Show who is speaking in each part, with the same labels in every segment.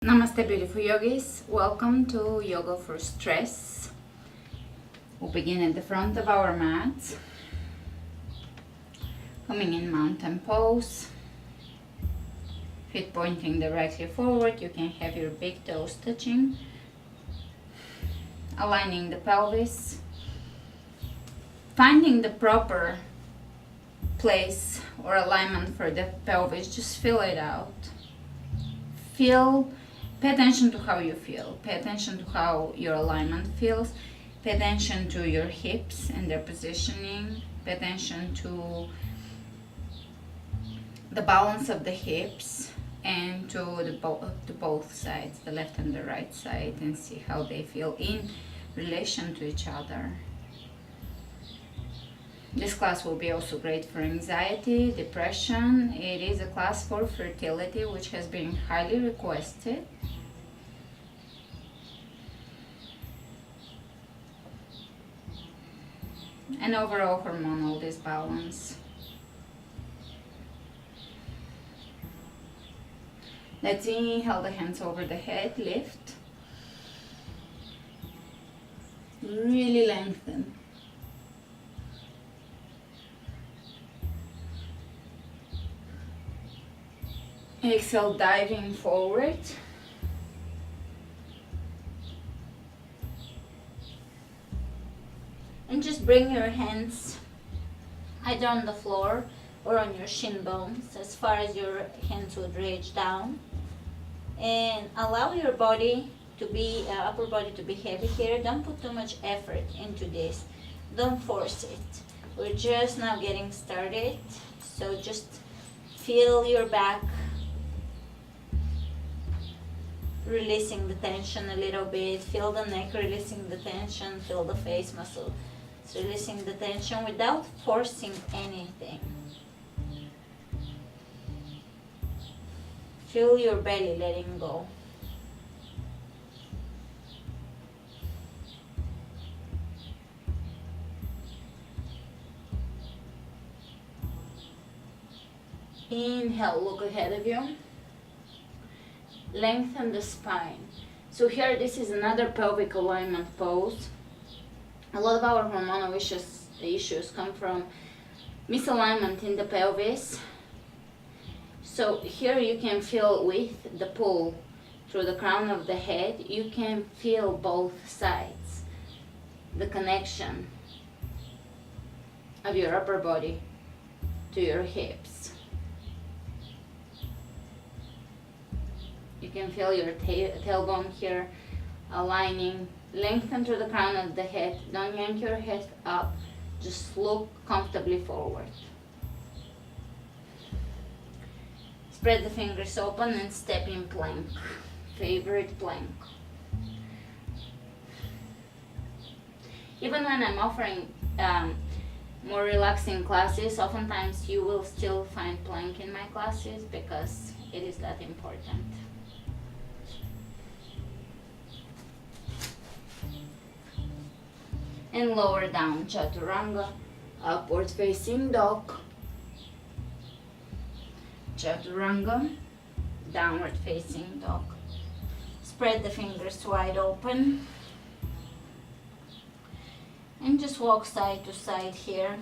Speaker 1: Namaste, beautiful yogis. Welcome to Yoga for Stress. We'll begin at the front of our mat, coming in mountain pose, feet pointing directly forward. You can have your big toes touching, aligning the pelvis, finding the proper place or alignment for the pelvis. Just feel it out. Pay attention to how you feel. Pay attention to how your alignment feels. Pay attention to your hips and their positioning. Pay attention to the balance of the hips and to both sides, the left and the right side, and see how they feel in relation to each other. This class will be also great for anxiety, depression. It is a class for fertility, which has been highly requested. And overall hormonal disbalance. Let's inhale the hands over the head, lift. Really lengthen. Exhale, diving forward. And just bring your hands either on the floor or on your shin bones as far as your hands would reach down. And allow your body to be, upper body to be heavy here. Don't put too much effort into this. Don't force it. We're just now getting started. So just feel your back releasing the tension a little bit. Feel the neck releasing the tension. Feel the face muscle releasing the tension without forcing anything. Feel your belly letting go. Inhale, look ahead of you. Lengthen the spine. So here, this is another pelvic alignment pose. A lot of our hormonal issues come from misalignment in the pelvis. So here you can feel with the pull through the crown of the head, you can feel both sides, the connection of your upper body to your hips. You can feel your tailbone here aligning. Lengthen through the crown of the head. Don't yank your head up. Just look comfortably forward. Spread the fingers open and step in plank. Favorite plank. Even when I'm offering more relaxing classes, oftentimes you will still find plank in my classes because it is that important. And lower down, chaturanga, upward facing dog. Chaturanga, downward facing dog. Spread the fingers wide open. And just walk side to side here.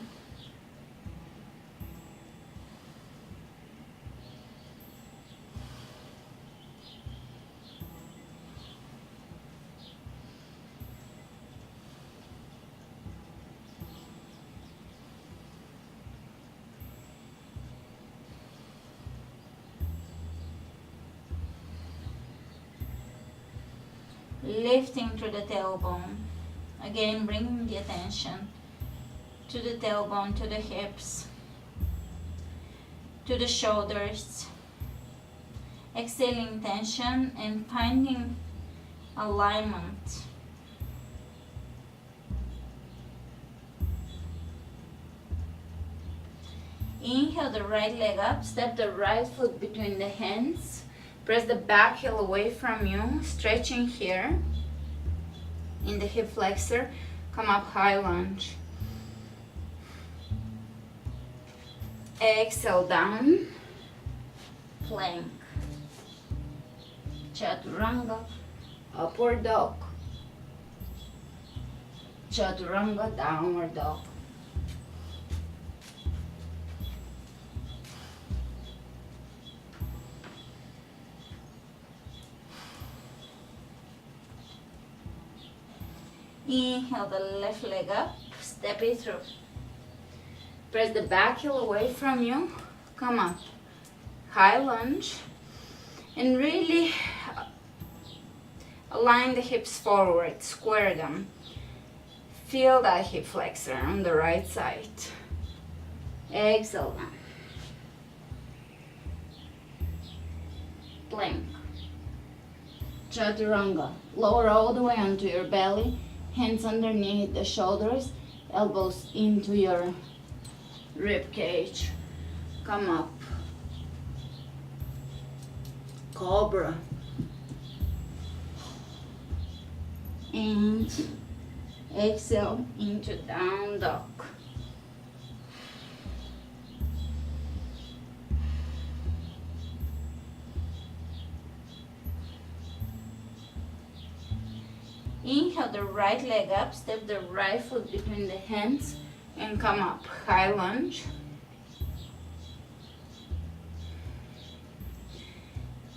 Speaker 1: Lifting through the tailbone. Again, bringing the attention to the tailbone, to the hips, to the shoulders. Exhaling tension and finding alignment. Inhale the right leg up, step the right foot between the hands. Press the back heel away from you, stretching here in the hip flexor. Come up, high lunge. Exhale down, plank. Chaturanga, upward dog, Chaturanga, downward dog. Inhale the left leg up, step it through. Press the back heel away from you, come up, high lunge, and really align the hips forward, square them. Feel that hip flexor on the right side. Exhale down. Plank. Chaturanga. Lower all the way onto your belly. Hands underneath the shoulders. Elbows into your rib cage. Come up. Cobra. And exhale into down dog. Inhale the right leg up, step the right foot between the hands and come up, high lunge.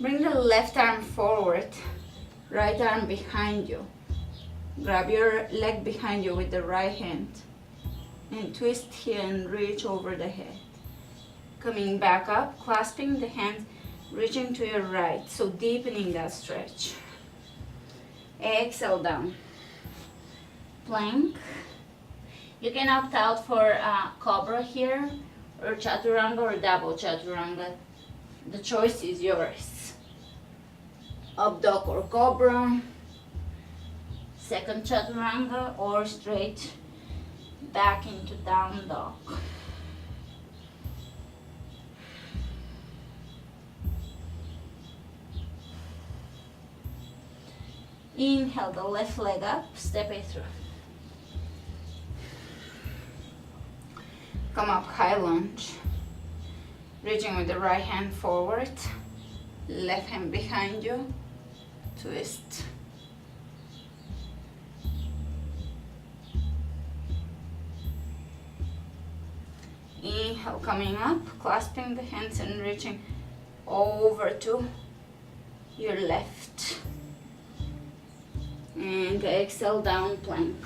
Speaker 1: Bring the left arm forward, right arm behind you. Grab your leg behind you with the right hand and twist here and reach over the head. Coming back up, clasping the hands, reaching to your right, so deepening that stretch. Exhale down. Plank. You can opt out for Cobra here, or Chaturanga or double Chaturanga. The choice is yours. Up dog or Cobra. Second Chaturanga or straight back into down dog. Inhale the left leg up, step it through. Come up, high lunge. Reaching with the right hand forward, left hand behind you, twist. Inhale, coming up, clasping the hands and reaching over to your left. And exhale, down plank.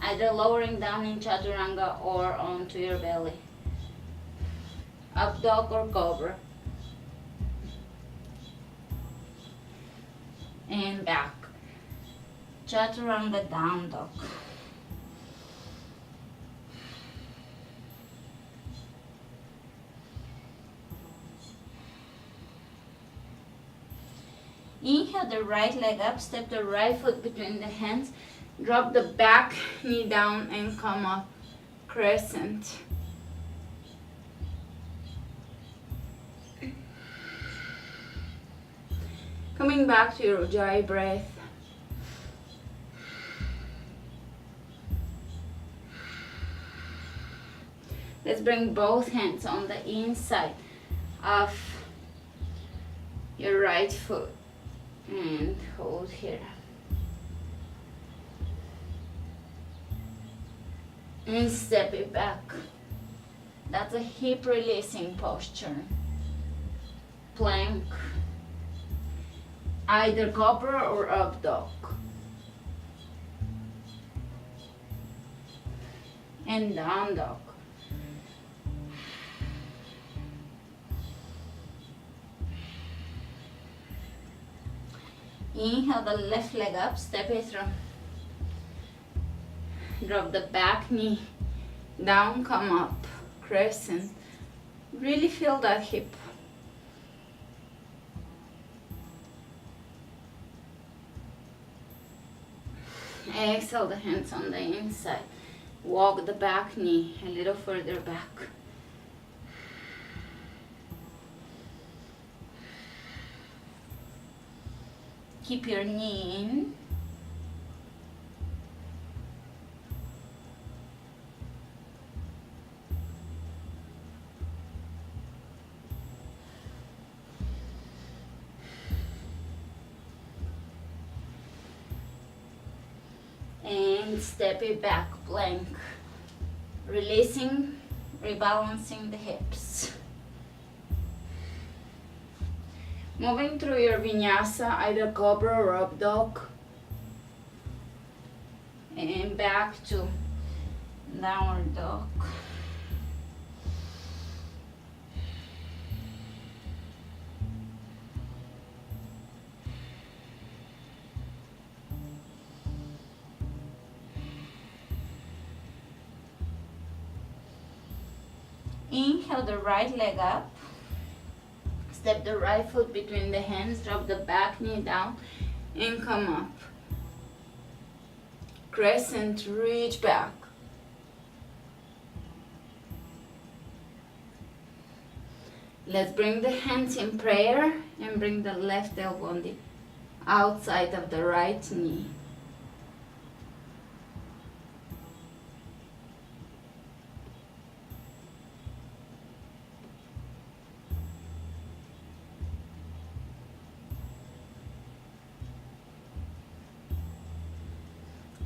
Speaker 1: Either lowering down in Chaturanga or onto your belly. Up dog or Cobra. And back. Chaturanga, down dog. Inhale the right leg up, step the right foot between the hands, drop the back knee down and come up, crescent. Coming back to your Ujjayi breath. Let's bring both hands on the inside of your right foot. And hold here. And step it back. That's a hip releasing posture. Plank. Either Cobra or up dog. And down dog. Inhale the left leg up, step it through. Drop the back knee down, come up, crescent. Really feel that hip. Exhale the hands on the inside. Walk the back knee a little further back. Keep your knee in. and step it back plank, releasing, rebalancing the hips. Moving through your vinyasa, either cobra or up dog, and back to downward dog. Inhale the right leg up. Step the right foot between the hands, drop the back knee down and come up. Crescent, reach back. Let's bring the hands in prayer and bring the left elbow on the outside of the right knee.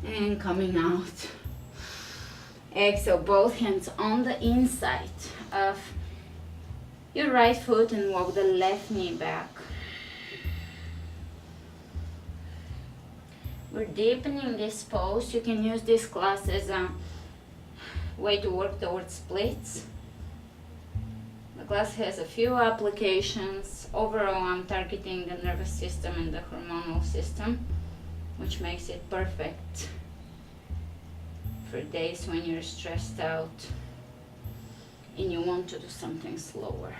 Speaker 1: And coming out. Exhale, both hands on the inside of your right foot and walk the left knee back. We're deepening this pose. You can use this class as a way to work towards splits. The class has a few applications. Overall, I'm targeting the nervous system and the hormonal system, which makes it perfect for days when you're stressed out and you want to do something slower.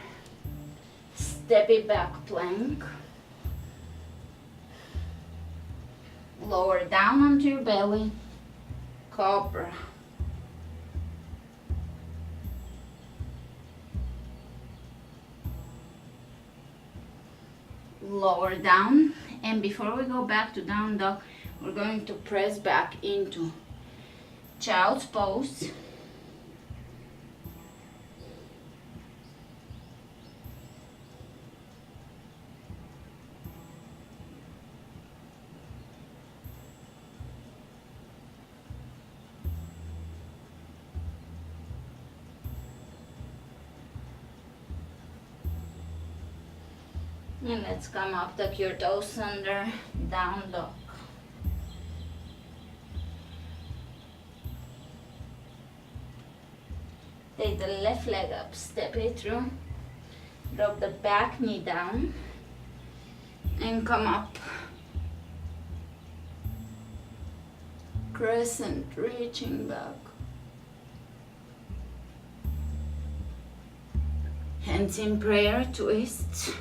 Speaker 1: Step it back plank. Lower down onto your belly, cobra. Lower down, and before we go back to down dog, we're going to press back into child's pose. And let's come up, tuck your toes under, down dog. Take the left leg up, step it through, drop the back knee down, and come up. Crescent, reaching back. Hands in prayer, twist.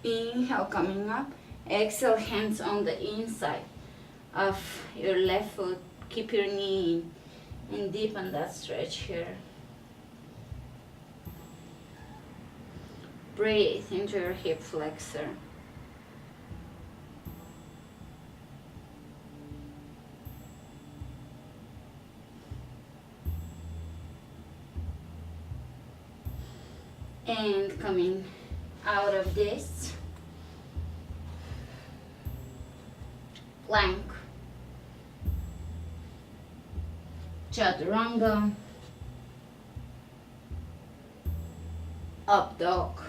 Speaker 1: Inhale, coming up. Exhale, hands on the inside of your left foot. Keep your knee in and deepen that stretch here. Breathe into your hip flexor. And coming out of this, plank, chaturanga, up dog,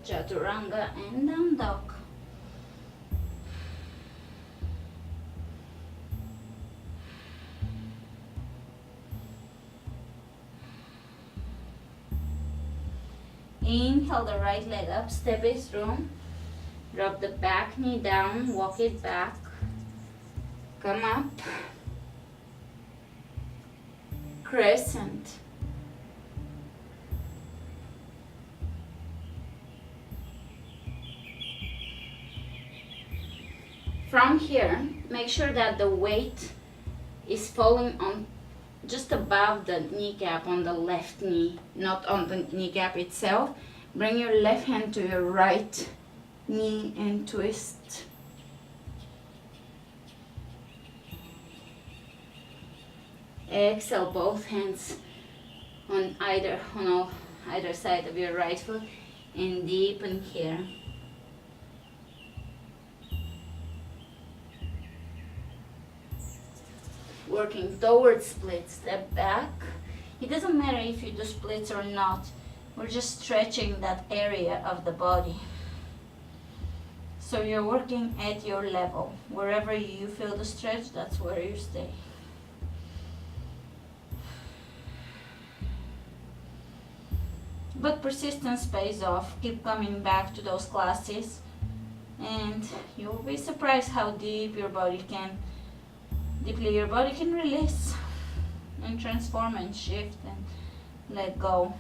Speaker 1: chaturanga, and down dog. Inhale the right leg up, step it through, drop the back knee down, walk it back, come up, crescent, from here make sure that the weight is falling on just above the kneecap on the left knee, not on the kneecap itself, Bring your left hand to your right knee and twist. Exhale, both hands on either side of your right foot and deepen here. Working towards split, step back. It doesn't matter if you do splits or not. We're just stretching that area of the body. So you're working at your level. Wherever you feel the stretch, that's where you stay. But persistence pays off. Keep coming back to those classes and you'll be surprised how deeply your body can release and transform and shift and let go.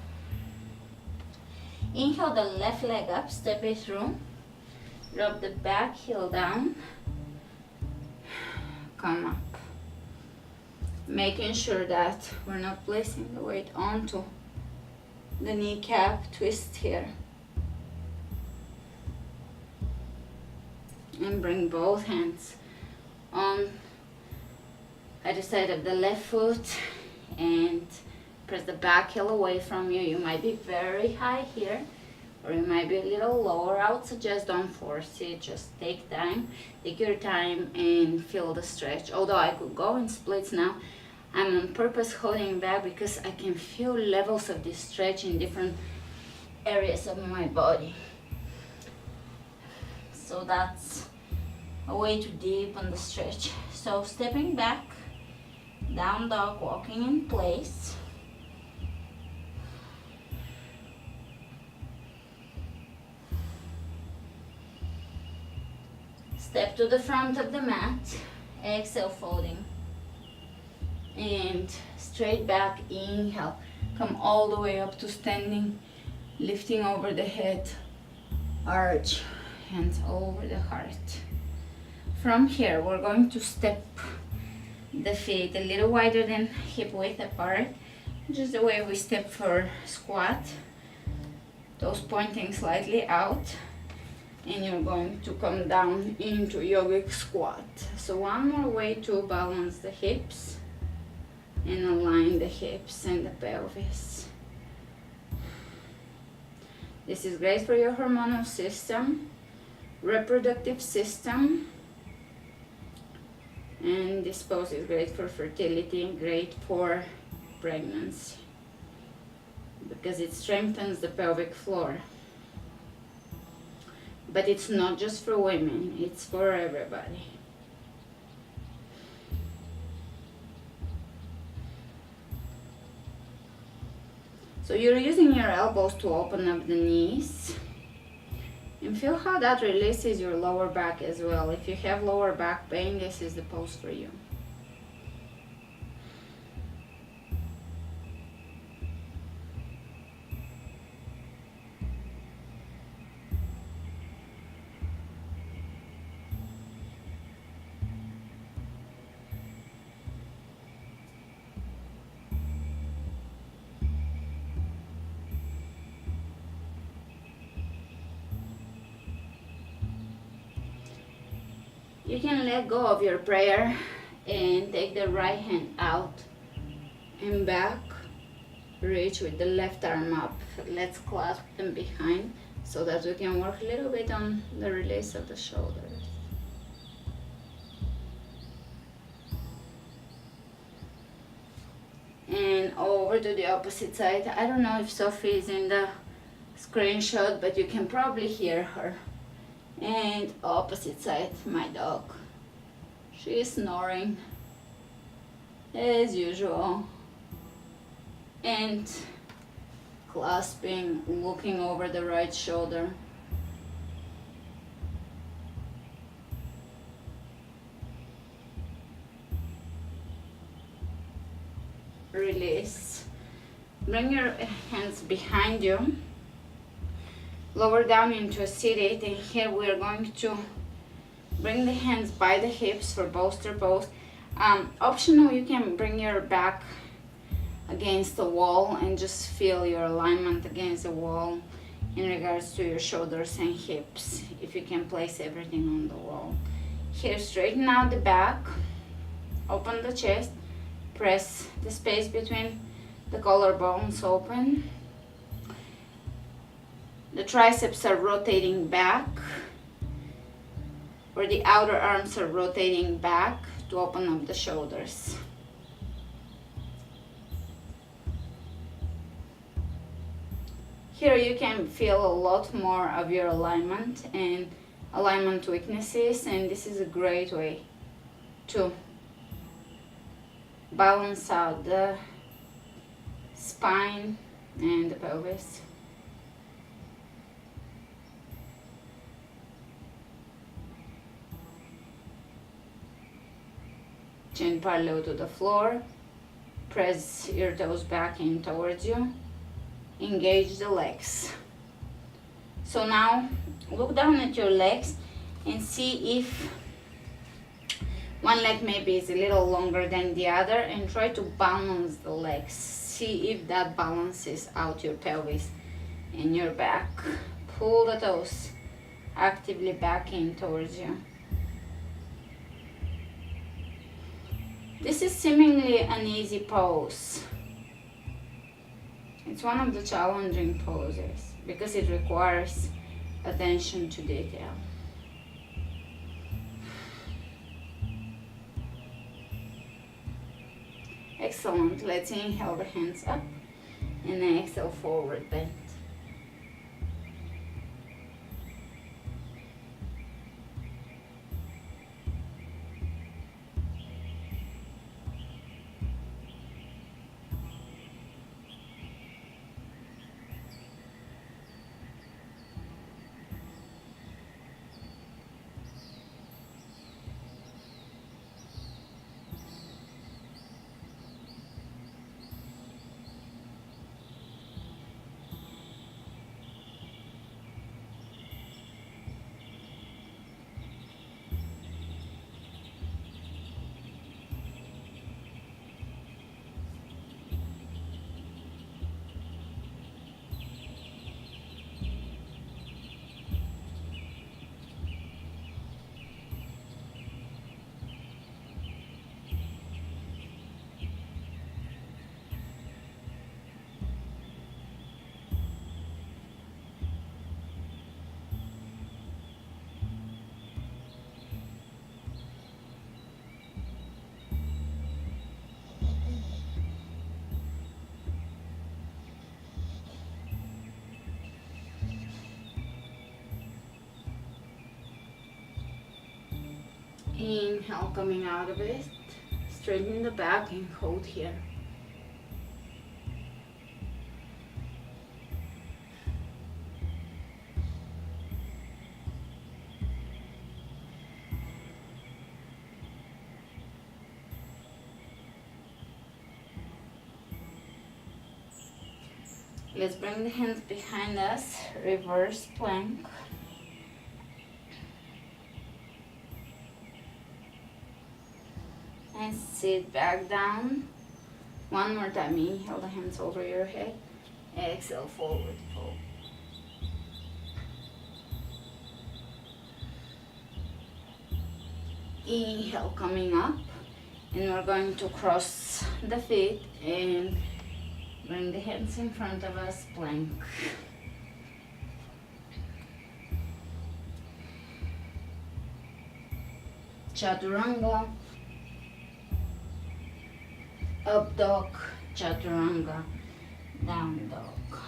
Speaker 1: Inhale the left leg up, step it through. Drop the back heel down. Come up. Making sure that we're not placing the weight onto the kneecap. Twist here. And bring both hands on either side of the left foot and press the back heel away from you. You might be very high here or you might be a little lower. I would suggest don't force it, just take your time and feel the stretch. Although I could go in splits now, I'm on purpose holding back because I can feel levels of this stretch in different areas of my body. So that's a way to deepen the stretch. So stepping back, down dog, walking in place. Step to the front of the mat, exhale, folding. And straight back, inhale. Come all the way up to standing, lifting over the head, arch, hands over the heart. From here, we're going to step the feet a little wider than hip width apart, just the way we step for squat. Toes pointing slightly out, and you're going to come down into yogic squat. So one more way to balance the hips and align the hips and the pelvis. This is great for your hormonal system, reproductive system, and this pose is great for fertility, great for pregnancy because it strengthens the pelvic floor. But it's not just for women, it's for everybody. So you're using your elbows to open up the knees. And feel how that releases your lower back as well. If you have lower back pain, this is the pose for you. You can let go of your prayer and take the right hand out and back. Reach with the left arm up. Let's clasp them behind so that we can work a little bit on the release of the shoulders. And over to the opposite side. I don't know if Sophie is in the screenshot, but you can probably hear her. And opposite side, my dog. She is snoring as usual and clasping, looking over the right shoulder. Release. Bring your hands behind you. Lower down into a seated, and here we are going to bring the hands by the hips for bolster pose. Optional, you can bring your back against the wall and just feel your alignment against the wall. in regards to your shoulders and hips, if you can place everything on the wall. Here, straighten out the back, open the chest, press the space between the collarbones open. The triceps are rotating back, or the outer arms are rotating back to open up the shoulders. Here you can feel a lot more of your alignment and alignment weaknesses, and this is a great way to balance out the spine and the pelvis. Chin parallel to the floor. Press your toes back in towards you. Engage the legs. So now look down at your legs and see if one leg maybe is a little longer than the other, and try to balance the legs. See if that balances out your pelvis and your back. Pull the toes actively back in towards you. This is seemingly an easy pose. It's one of the challenging poses because it requires attention to detail. Excellent. Let's inhale the hands up and exhale forward bend. Inhale, coming out of it, straighten the back and hold here. Let's bring the hands behind us, reverse plank. And sit back down. One more time, inhale the hands over your head. Exhale, forward fold. Inhale, coming up. And we're going to cross the feet and bring the hands in front of us, plank. Chaturanga. Up dog, chaturanga, down dog.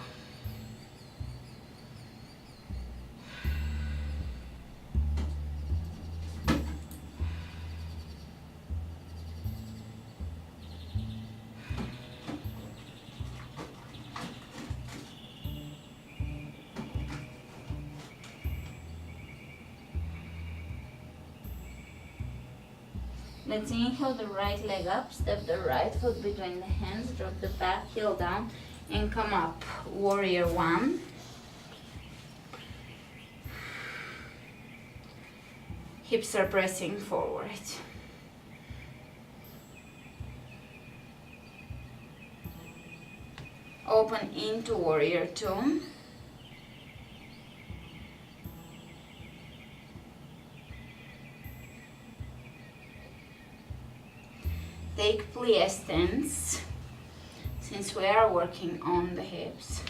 Speaker 1: Let's inhale the right leg up, step the right foot between the hands, drop the back heel down, and come up. Warrior one. Hips are pressing forward. Open into warrior two. Take plie stance, since we are working on the hips.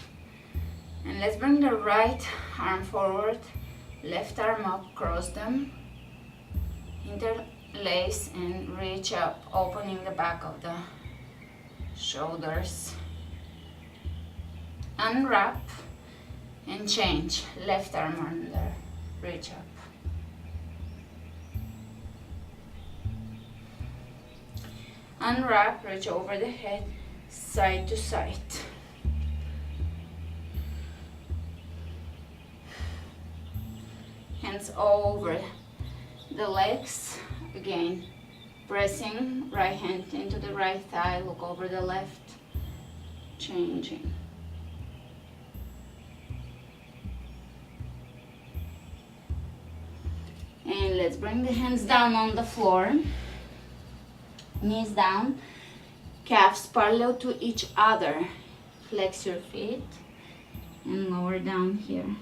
Speaker 1: And let's bring the right arm forward, left arm up, cross them, interlace and reach up, opening the back of the shoulders. Unwrap and change, left arm under, reach up. Unwrap, reach over the head, side to side. Hands over the legs, again, pressing right hand into the right thigh, look over the left, changing. And let's bring the hands down on the floor. Knees down, calves parallel to each other. Flex your feet and lower down here.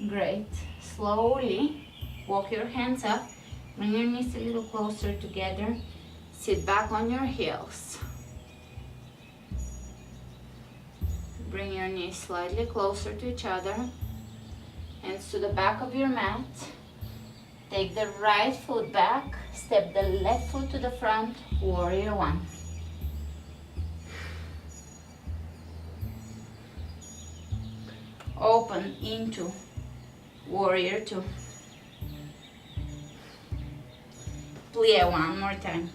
Speaker 1: Great. Slowly walk your hands up, bring your knees a little closer together, sit back on your heels. Bring your knees slightly closer to each other, hands to the back of your mat. Take the right foot back, step the left foot to the front, warrior one. Open into warrior two. Plie one more time.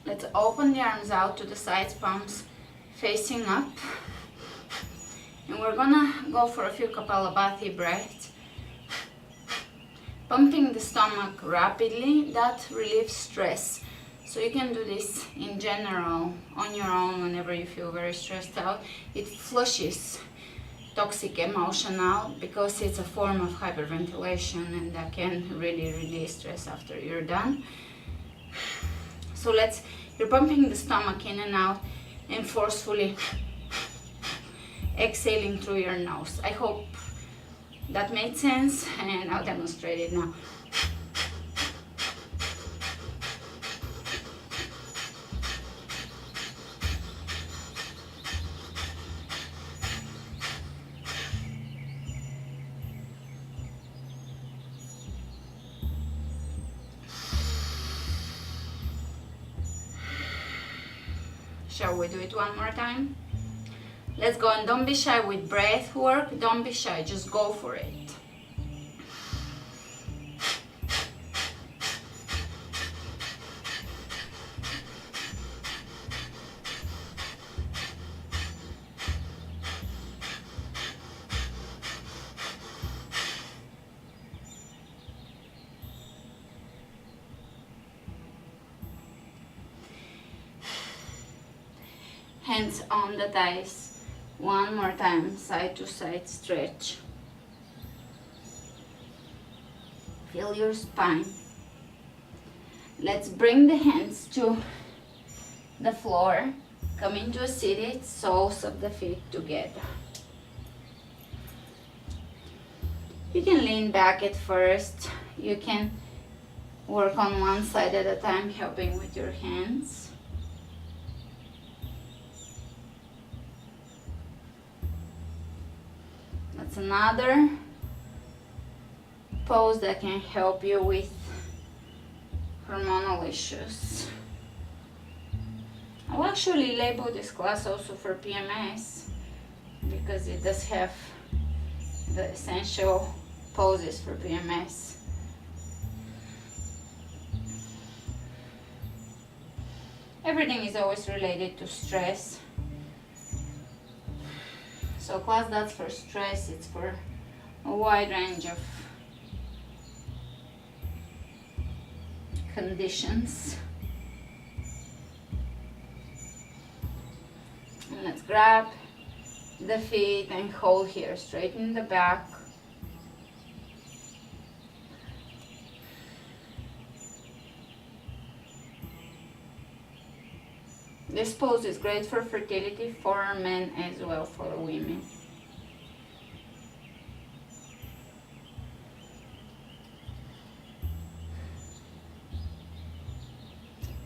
Speaker 1: Let's open the arms out to the sides, palms facing up. And we're gonna go for a few Kapalabhati breaths. Pumping the stomach rapidly, that relieves stress. So you can do this in general, on your own, whenever you feel very stressed out. It flushes toxic emotion out because it's a form of hyperventilation, and that can really release stress after you're done. So you're pumping the stomach in and out and forcefully exhaling through your nose. I hope that made sense, and I'll demonstrate it now. Shall we do it one more time? Let's go, and don't be shy with breath work. Don't be shy, just go for it. Hands on the thighs. One more time, side to side stretch. Feel your spine. Let's bring the hands to the floor. Come into a seated, soles of the feet together. You can lean back at first. You can work on one side at a time, helping with your hands. That's another pose that can help you with hormonal issues. I'll actually label this class also for PMS because it does have the essential poses for PMS. Everything is always related to stress. So class, that's for stress, it's for a wide range of conditions. And let's grab the feet and hold here, straighten the back. This pose is great for fertility, for men as well, for women.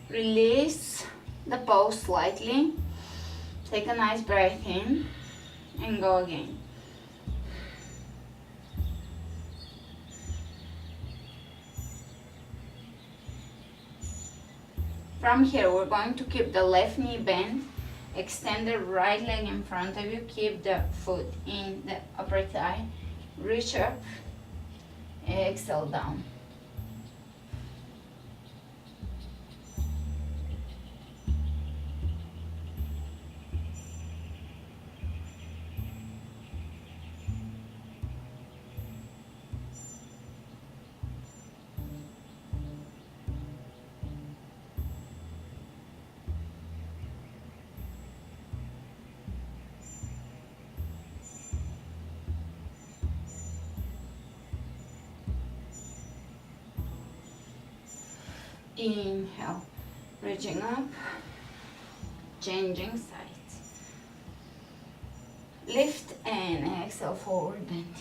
Speaker 1: Release the pose slightly. Take a nice breath in and go again. From here, we're going to keep the left knee bent, extend the right leg in front of you, keep the foot in the upper thigh, reach up, exhale down. Inhale, reaching up, changing sides. Lift and exhale, forward bend.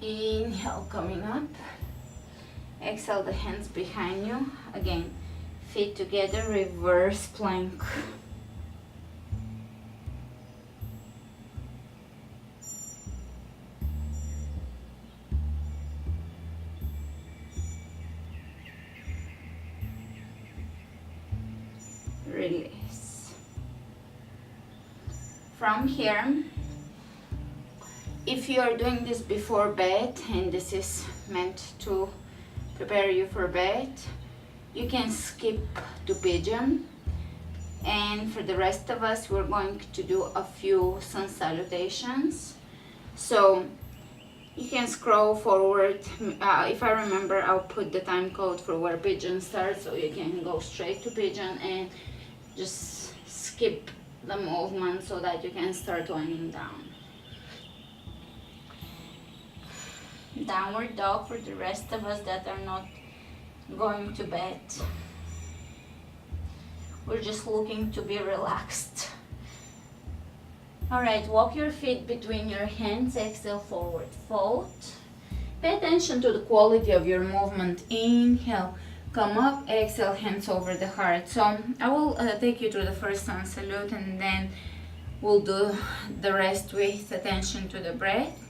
Speaker 1: Inhale, coming up. Exhale, the hands behind you. Again, feet together, reverse plank. Release. From here, if you are doing this before bed, and this is meant to prepare you for bed, you can skip to pigeon. And for the rest of us, we're going to do a few sun salutations. So you can scroll forward. If I remember, I'll put the time code for where pigeon starts, so you can go straight to pigeon and just skip the movement so that you can start winding down. Downward dog for the rest of us that are not going to bed. We're just looking to be relaxed. Alright, walk your feet between your hands, exhale, forward fold. Pay attention to the quality of your movement. Inhale, come up, exhale, hands over the heart. So I will take you through the first sun salute, and then we'll do the rest with attention to the breath,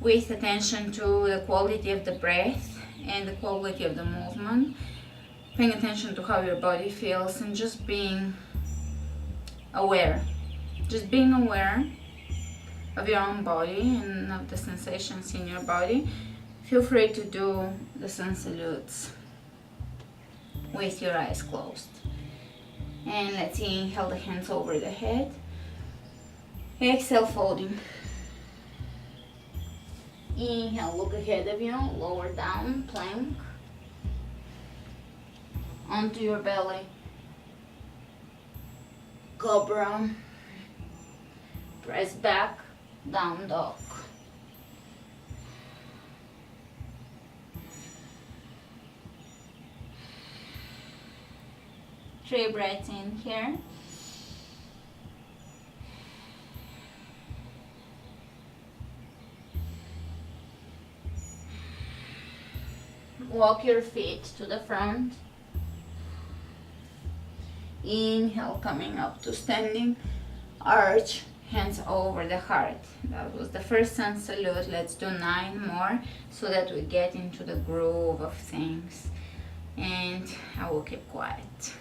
Speaker 1: with attention to the quality of the breath and the quality of the movement, paying attention to how your body feels and just being aware. Just being aware of your own body and of the sensations in your body. Feel free to do the sun salutes with your eyes closed. And let's inhale, the hands over the head. Exhale, folding. Inhale, look ahead of you, lower down, plank. Onto your belly. Cobra. Press back, down dog. Three breaths in here. Walk your feet to the front. Inhale, coming up to standing. Arch, hands over the heart. That was the first sun salute. Let's do 9 more so that we get into the groove of things. And I will keep quiet.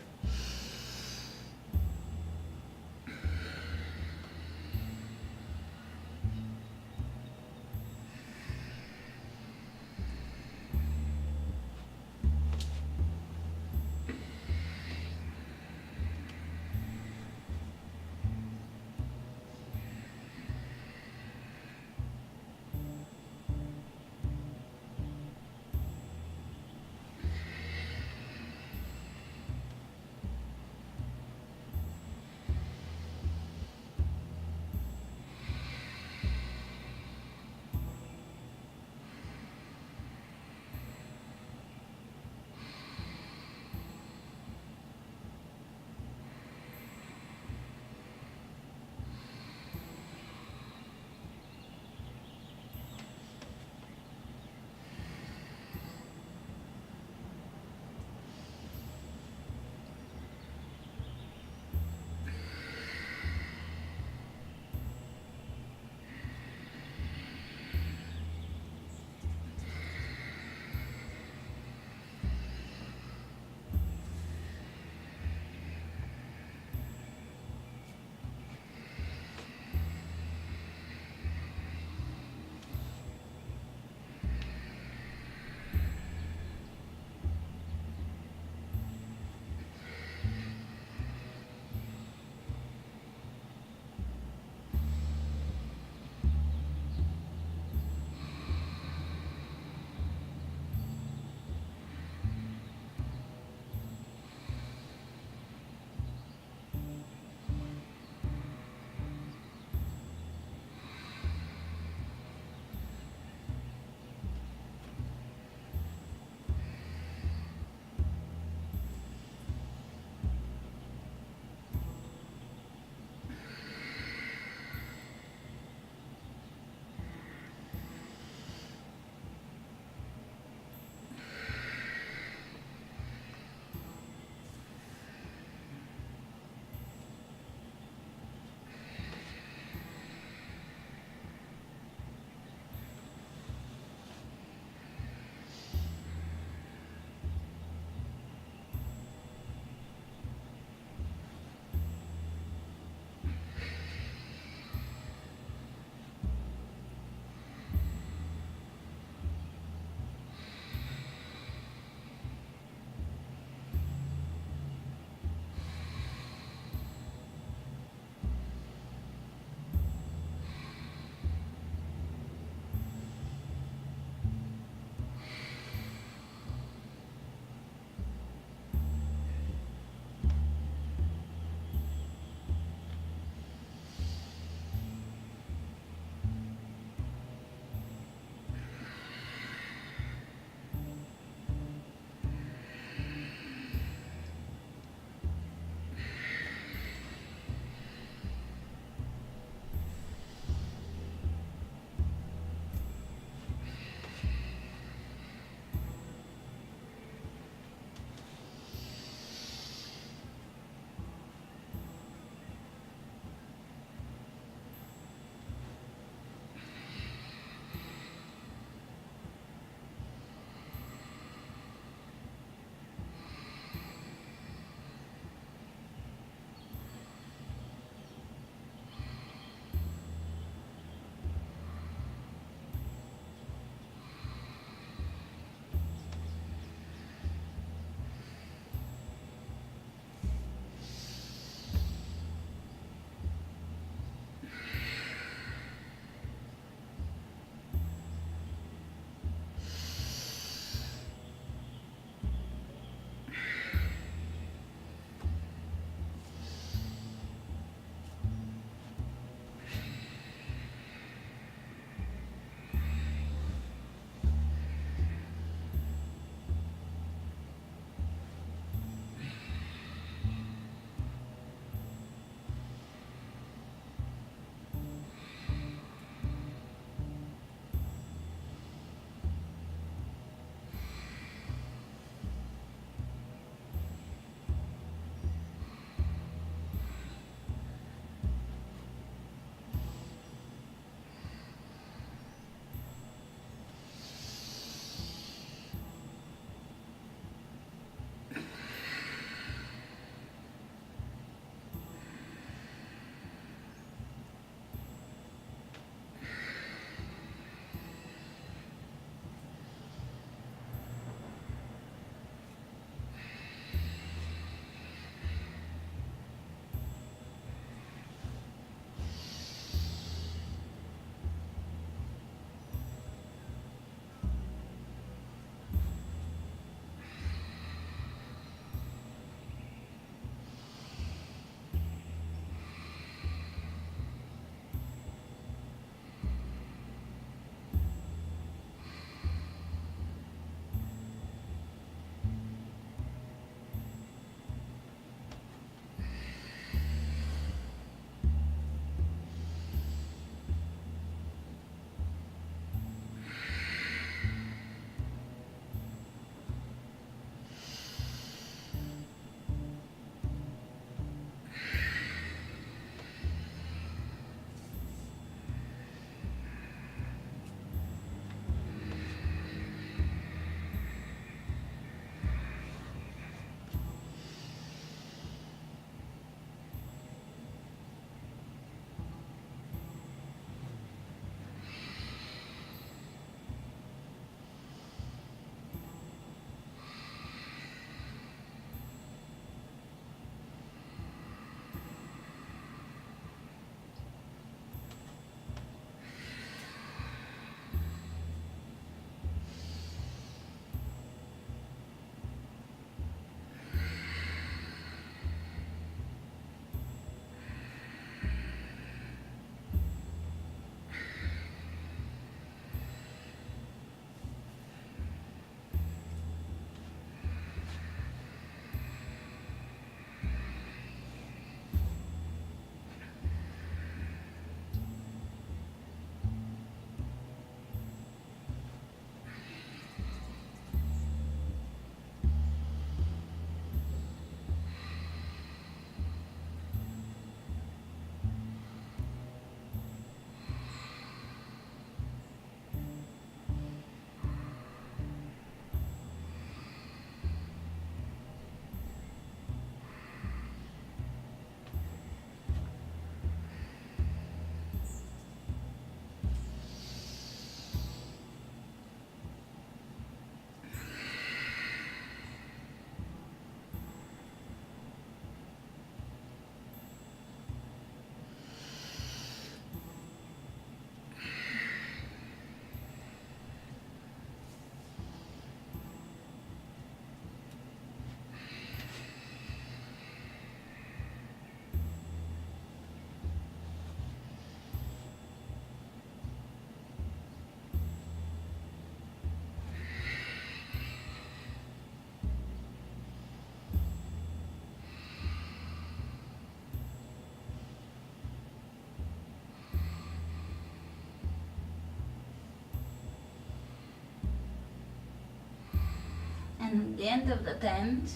Speaker 1: At the end of the tent,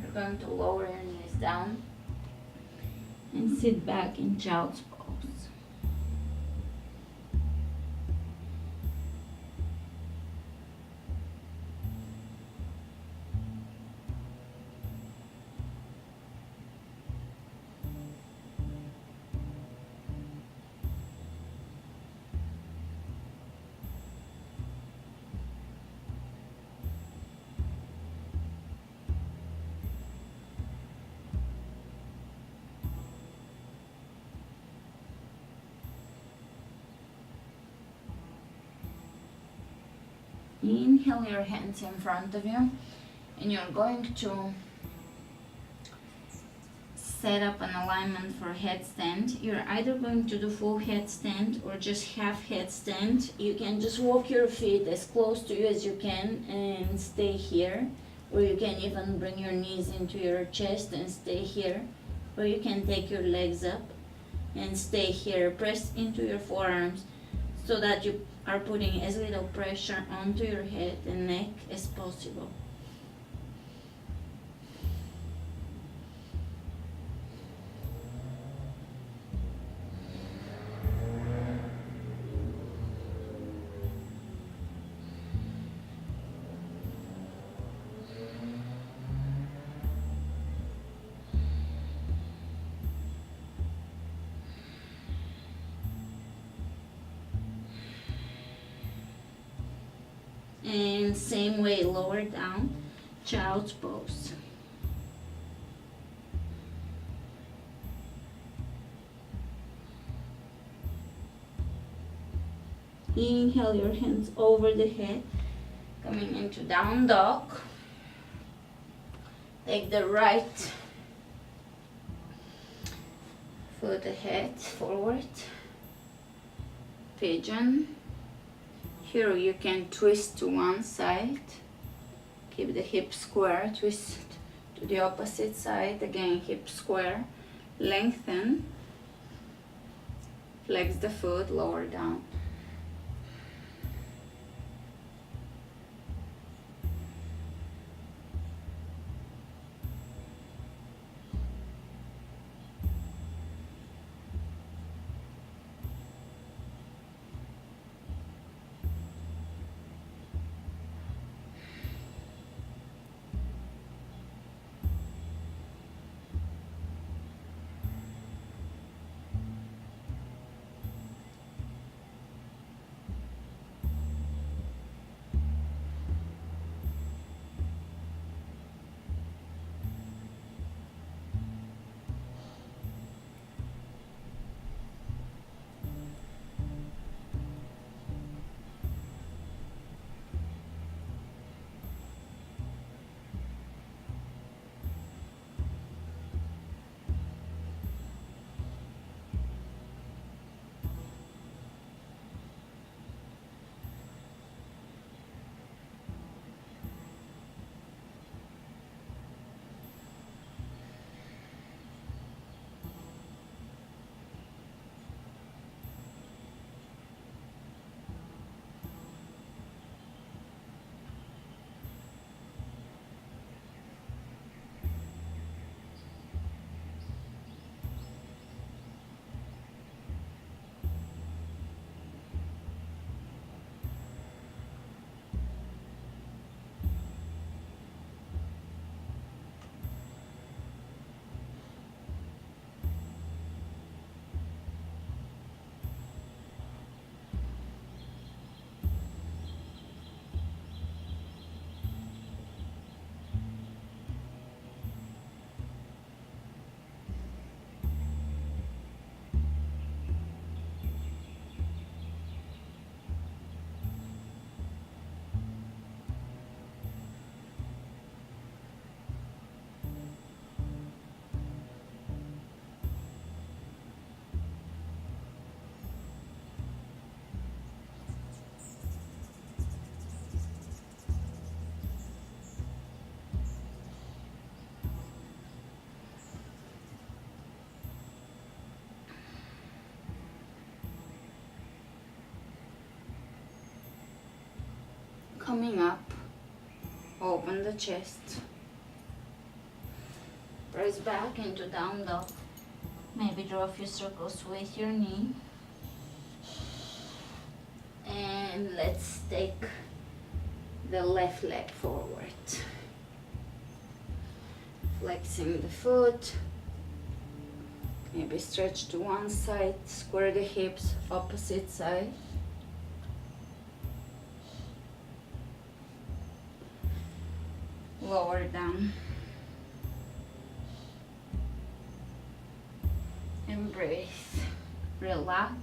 Speaker 1: you're going to lower your knees down and sit back in child's pose. Inhale your hands in front of you, and you're going to set up an alignment for headstand. You're either going to do full headstand or just half headstand. You can just walk your feet as close to you as you can and stay here, or you can even bring your knees into your chest and stay here, or you can take your legs up and stay here. Press into your forearms so that you are putting as little pressure onto your head and neck as possible. And same way, lower down, child's pose. Inhale your hands over the head, coming into down dog. Take the right foot ahead, forward, pigeon. Here you can twist to one side, keep the hip square, twist to the opposite side, again hip square, lengthen, flex the foot, lower down. Coming up Open the chest. Press back into down dog. Maybe draw a few circles with your knee. And let's take the left leg forward. Flexing the foot. Maybe stretch to one side, square the hips, opposite side. Lower down. And breathe. Relax.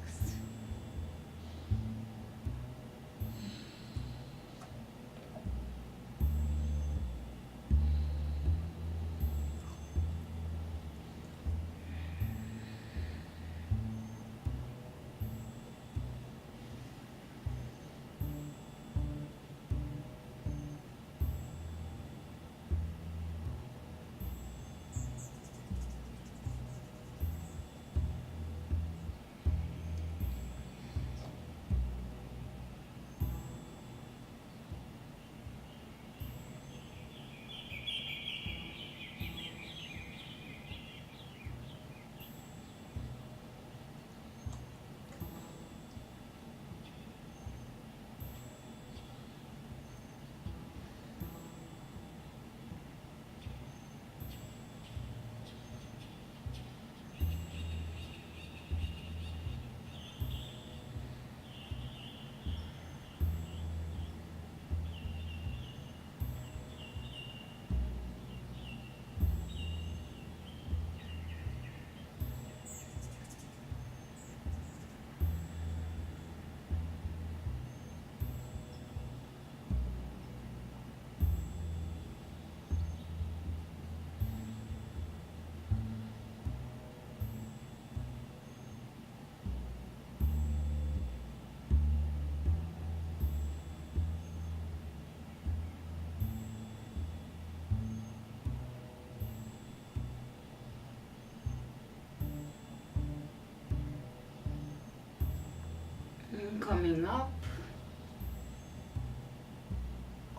Speaker 1: Coming up,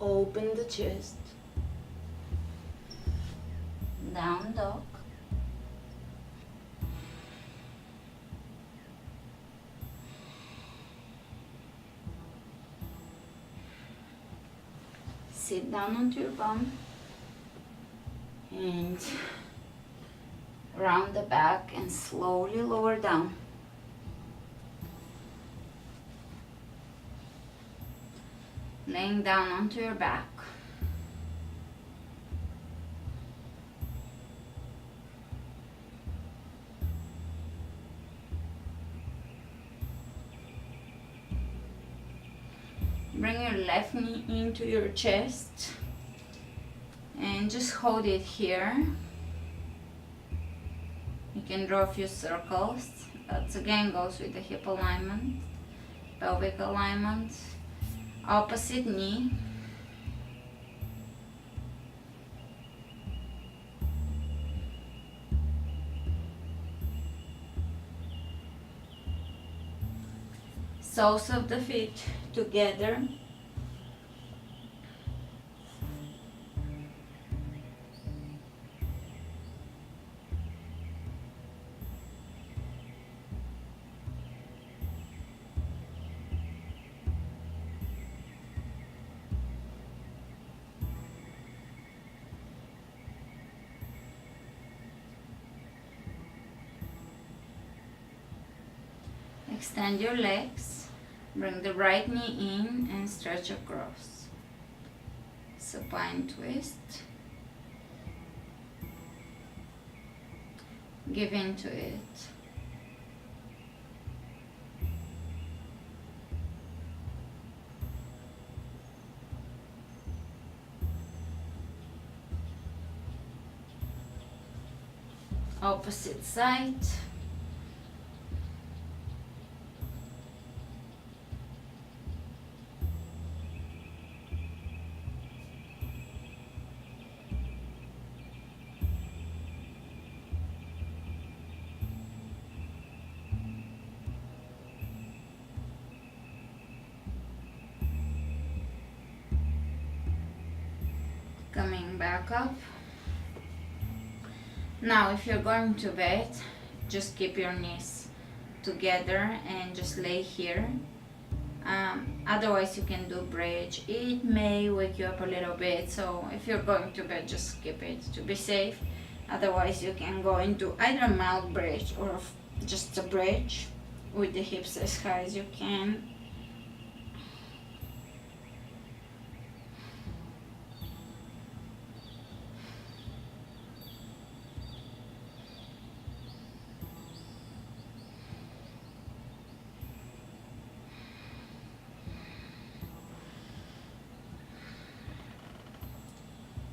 Speaker 1: open the chest, down dog, sit down onto your bum and round the back and slowly lower down. Laying down onto your back. Bring your left knee into your chest and just hold it here. You can draw a few circles. That again goes with the hip alignment, pelvic alignment. Opposite knee. Soles of the feet together. Extend your legs, bring the right knee in and stretch across. Supine twist. Give into it. Opposite side. Coming back up. Now if you're going to bed, just keep your knees together and just lay here. Otherwise you can do bridge. It may wake you up a little bit, so if you're going to bed, just skip it to be safe. Otherwise you can go into either mild bridge or just a bridge with the hips as high as you can.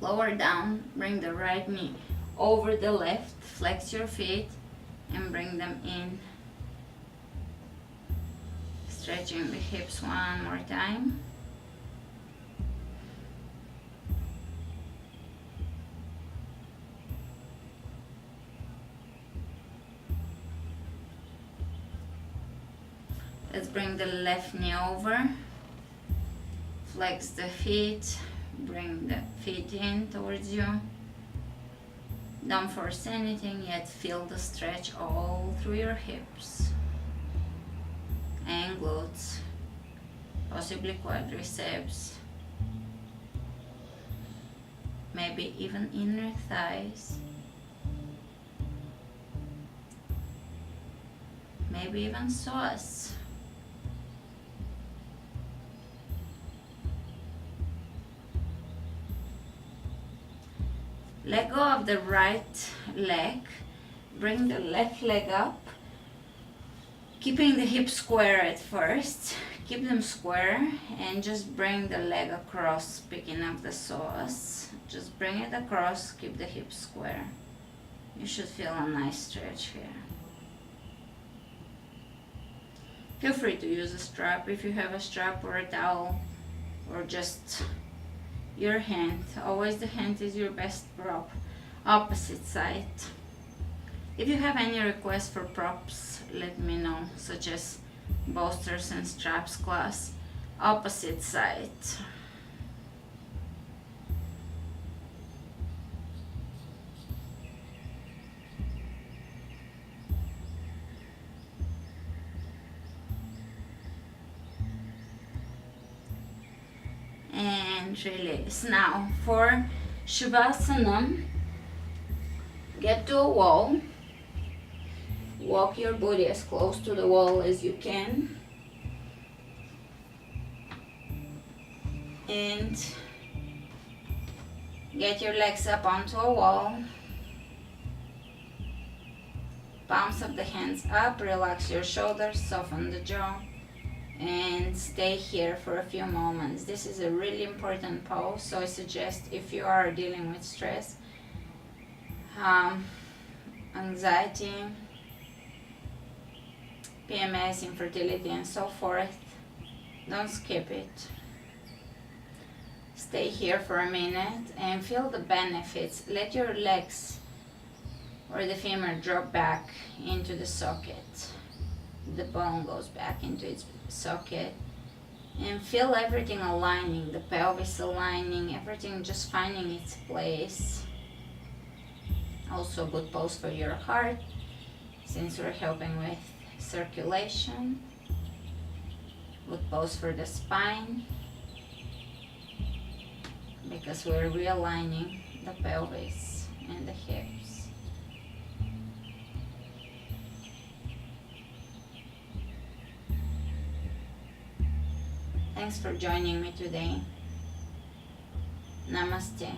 Speaker 1: Lower down, bring the right knee over the left, flex your feet and bring them in. Stretching the hips one more time. Let's bring the left knee over, flex the feet, bring the feet in towards you. Don't force anything yet, feel the stretch all through your hips and glutes, possibly quadriceps, maybe even inner thighs, maybe even psoas. Let go of the right leg, bring the left leg up, keeping the hips square at first, keep them square and just bring the leg across, picking up the psoas. Just bring it across, keep the hips square. You should feel a nice stretch here. Feel free to use a strap if you have a strap or a towel or just your hand. Always the hand is your best prop. Opposite side. If you have any requests for props, let me know, such as bolsters and straps class. Opposite side. And release. Now for Shavasana, get to a wall, walk your body as close to the wall as you can, and get your legs up onto a wall, palms of the hands up, relax your shoulders, soften the jaw, and stay here for a few moments. This is a really important pose, so I suggest if you are dealing with stress, anxiety, PMS, infertility and so forth, don't skip it. Stay here for a minute and feel the benefits. Let your legs or the femur drop back into the socket. The bone goes back into its socket and feel everything aligning, the pelvis aligning, everything just finding its place. Also good pose for your heart since we're helping with circulation. Good pose for the spine because we're realigning the pelvis and the hips. Thanks for joining me today. Namaste.